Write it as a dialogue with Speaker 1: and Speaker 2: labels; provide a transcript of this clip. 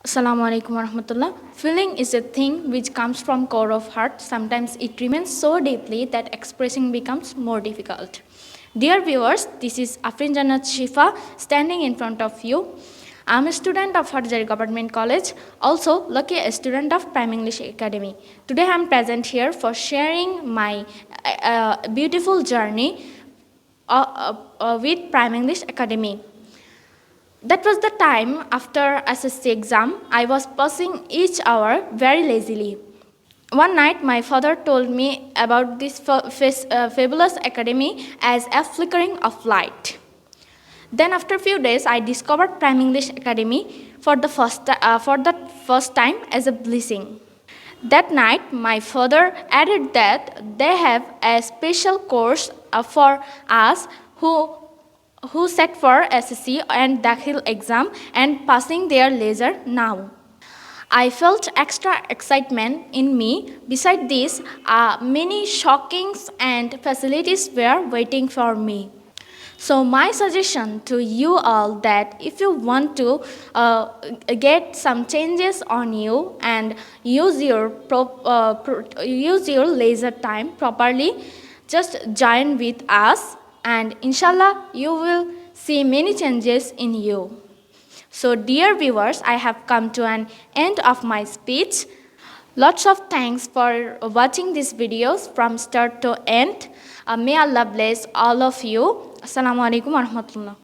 Speaker 1: Assalamu alaikum warahmatullah. Feeling is a thing which comes from core of heart. Sometimes it remains so deeply that expressing becomes more difficult. Dear viewers, this is Afrin Jannat Shifa standing in front of you. I am a student of Harjari Government College, also lucky a student of Prime English Academy. Today I am present here for sharing my beautiful journey with Prime English Academy. That was the time after SSC exam, I was passing each hour very lazily. One night, my father told me about this fabulous academy as a flickering of light. Then after a few days, I discovered Prime English Academy for the first time as a blessing. That night, my father added that they have a special course for us who sat for SSC and Dakhil exam and passing their leisure now. I felt extra excitement in me. Beside this, many shockings and facilities were waiting for me. So my suggestion to you all that if you want to get some changes on you and use your leisure time properly, just join with us and inshallah you will see many changes in you. So dear viewers, I have come to an end of my speech. Lots of thanks for watching these videos from start to end. May Allah bless all of you. Assalamu alaikum warahmatullah.